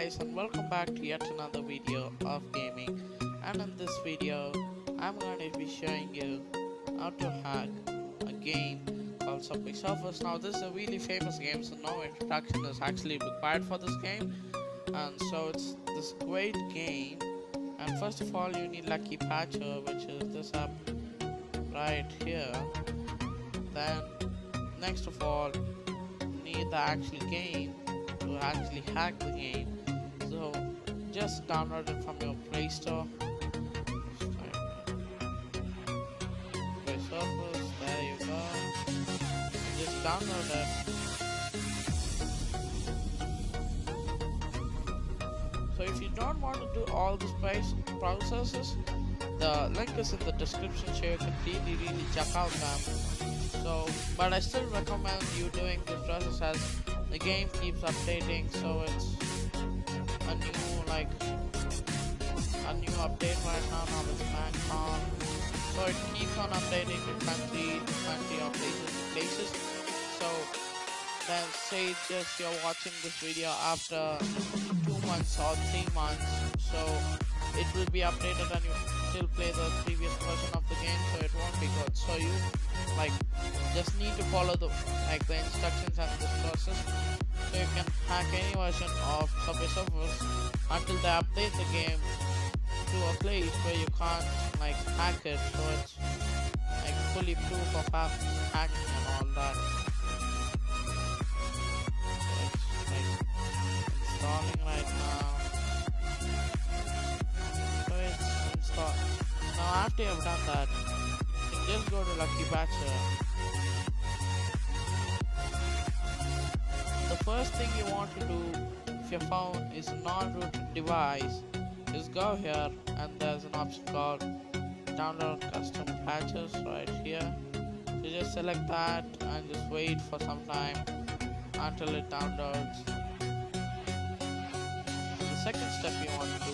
guys, and welcome back to yet another video of gaming. And in this video I'm going to be showing you how to hack a game called Subway Surfers. Now this is a really famous game, so no introduction is actually required for this game, and so it's this great game. And first of all, you need Lucky Patcher, which is this app right here. Then next of all, you need the actual game to actually hack the game. So just download it from your Play Store. Subway Surfers, there you go. Just download it. So if you don't want to do all these processes, the link is in the description, so you can really check out them. So, but I still recommend you doing this process as the game keeps updating. So it's a new update right now. Now it's Bangkok. So it keeps on updating the country or places. So then say just you're watching this video after 2 months or 3 months, so it will be updated and you still play the previous version of the game, so it won't be good. So you just need to follow the instructions and this process, so you can hack any version of Subway Surfers until they update the game to a place where you can't hack it, so it's fully proof of hacking and all that. So it's installing right now. So it's installed. Now after you've done that, you can just go to Lucky Patcher. The first thing you want to do if your phone is a non-rooted device is go here, and there's an option called download custom patches right here. So just select that and just wait for some time until it downloads. The second step you want to do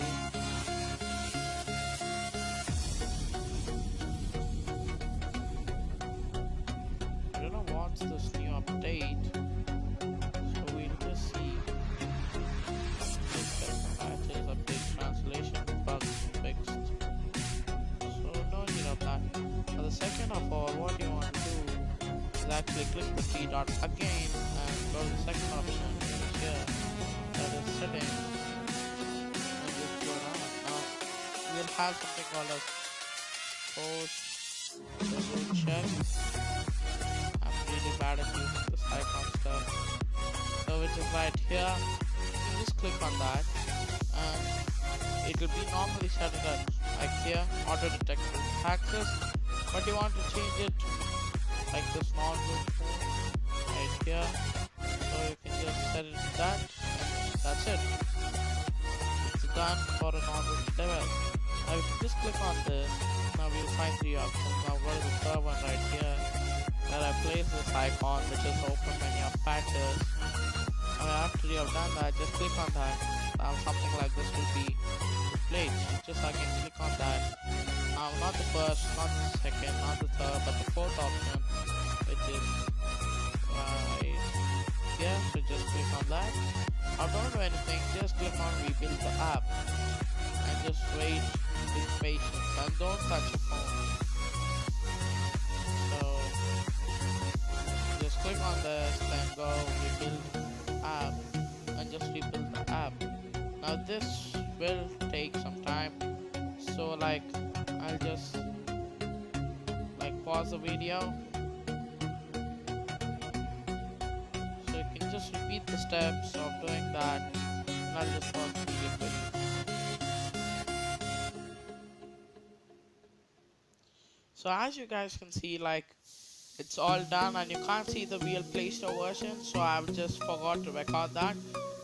I don't know what's this new update, so we'll just see. Patches, update translation, bugs fixed. So no need of that. Now the second of all, what you want to do is actually click the three dot again and go to the second option, which is here, that is settings, and just go down. Now we'll have something called as post double check. I'm really bad at using this icon stuff. So which is right here. You just click on that and it will be normally set it at here, auto detectable access, but you want to change it to this non-root right here. So you can just set it to that, and that's it. It's done for a non-root device. Now if you just click on this, now we'll find three options. Now go to the third one right here, where I place this icon, which is open menu of patches. Now after you have done that, just click on that. Now something like this will be displayed. So just again click on that. Now not the first, not the second, not the third, but the fourth option, which is right here. So just click on that. Now don't do anything, just click on rebuild the app and just wait with patience and don't touch your phone. So just click on this, then go rebuild app and just rebuild the app. Now this will take some time, so I'll just pause the video, so you can just repeat the steps of doing that, and I'll just pause the video for you. So as you guys can see, it's all done, and you can't see the real Play Store version, so I've just forgot to record that.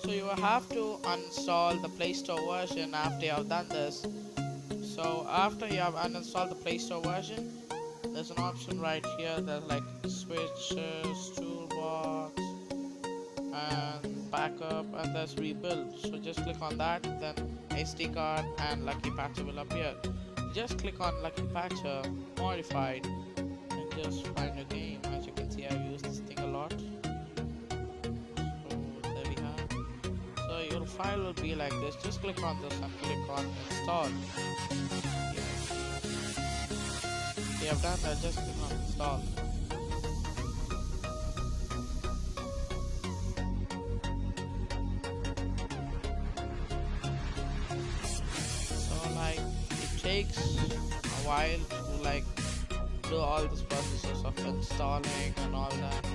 So you will have to uninstall the Play Store version after you have done this. So after you have uninstalled the Play Store version, there's an option right here. There's switches, toolbox, and backup, and there's rebuild. So just click on that, then SD card and Lucky Patcher will appear. Just click on Lucky Patcher modified and just find your game. As you can see, I've used this thing a lot. So there we have. file will be like this. Just click on this and click on install. Yes. We have done that, just click on install. So like it takes a while to like do all this processes of installing and all that.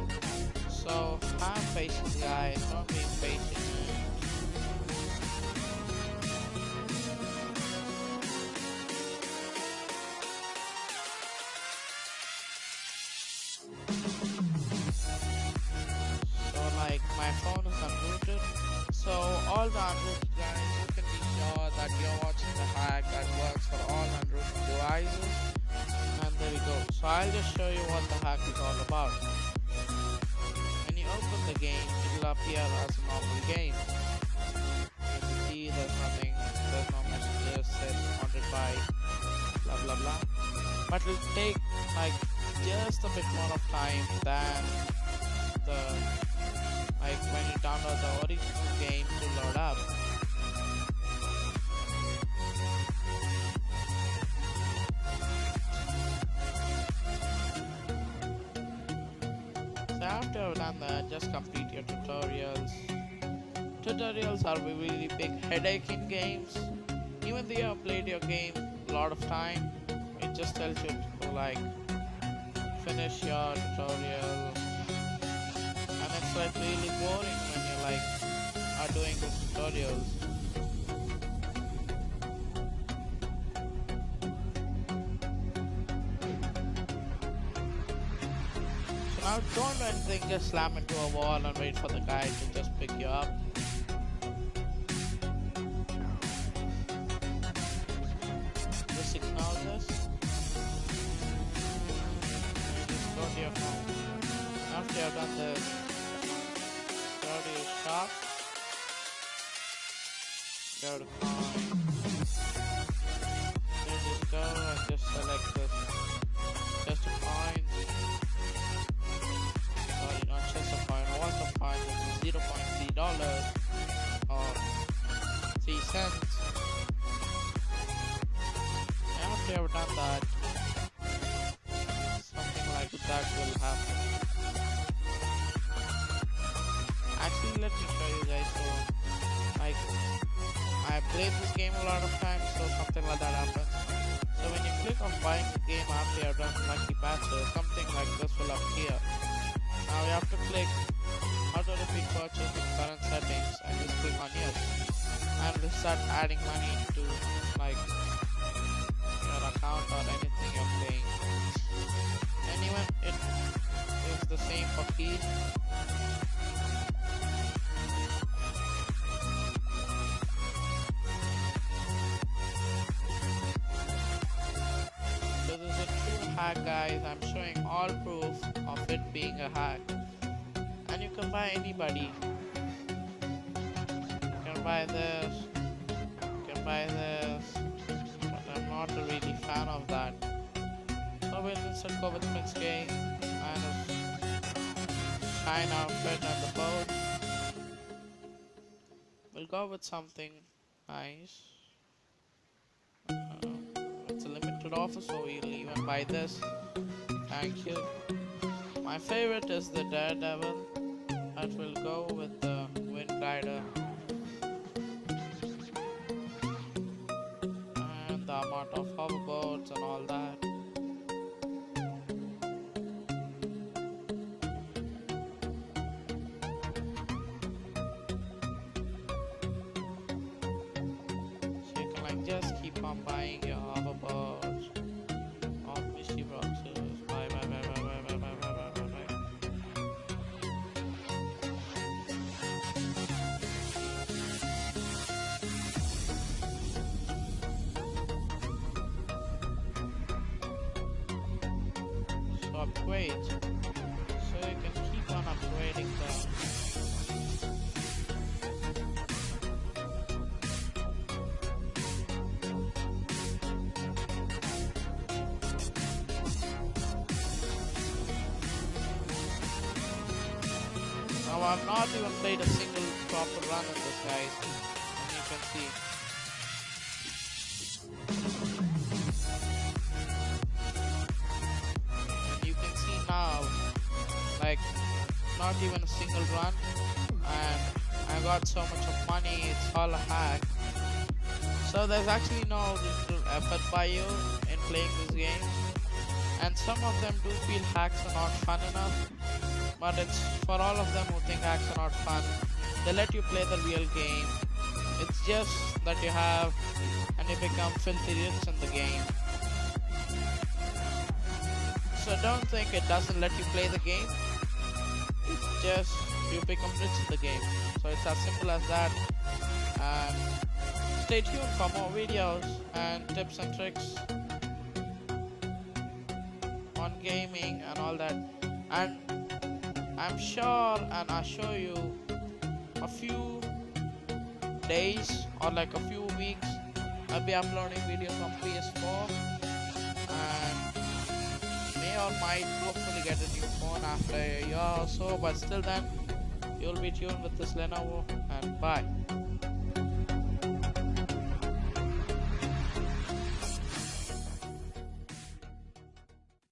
So have patience guys, don't be impatient. So like my phone is unrooted. So all the unrooted guys, you can be sure that you're watching the hack that works for all unrooted devices. And there we go. So I'll just show you what the hack is all about. When you open the game, it will appear as a normal game. You can see there's nothing, there's no messages said wanted by blah blah blah. But it'll take like just a bit more of time than the like when you download the original game to load up. So after you've done that, just complete your tutorials. Tutorials are a really big headache in games. Even though you have played your game a lot of time, it just tells you to like finish your tutorial, and it's like really boring when you like are doing these tutorials. So now don't do anything, just slam into a wall and wait for the guy to just pick you up. Just ignore this. Go to your home. After you have done this, go to your shop, go to coins, then just go and just select this chest of coins. Sorry, not chest of coins, worth of coins, which is $0.3 or 3 cents. After you have done that, like that will happen. Actually, let me show you guys. So like I played this game a lot of times, so something like that happens. So when you click on buying the game after you have done lucky patches, something like this will appear. Now you have to click auto repeat purchase with current settings and just click on yes, and will start adding money to like your account or anything you're playing. And even it is the same for keys. So this is a true hack guys, I'm showing all proof of it being a hack. And you can buy anybody. You can buy this, you can buy this, but I'm not a really fan of that. So we'll instead go with Prince K and his shine outfit and the boat. We'll go with something nice. It's a limited offer, so we'll even buy this. Thank you. My favorite is the Daredevil, but we'll go with the Wind Rider. And the amount of hoverboards and all that. Just keep on buying your hoverboards or mystery boxes. Buy. So upgrade. So you can keep on upgrading them. Now I've not even played a single proper run of this guys. can see. And you can see now, like, not even a single run, and I got so much of money, it's all a hack. So there's actually no digital effort by you in playing these games, and some of them do feel hacks are not fun enough, but it's for all of them who think hacks are not fun. They let you play the real game. It's just that you have and you become filthy rich in the game. So don't think it doesn't let you play the game. It's just you become rich in the game. So it's as simple as that. And stay tuned for more videos and tips and tricks on gaming and all that. And I'm sure and I assure you, a few days or like a few weeks, I'll be uploading videos on PS4, and may or might hopefully get a new phone after a year or so, but still then you'll be tuned with this Lenovo, and bye.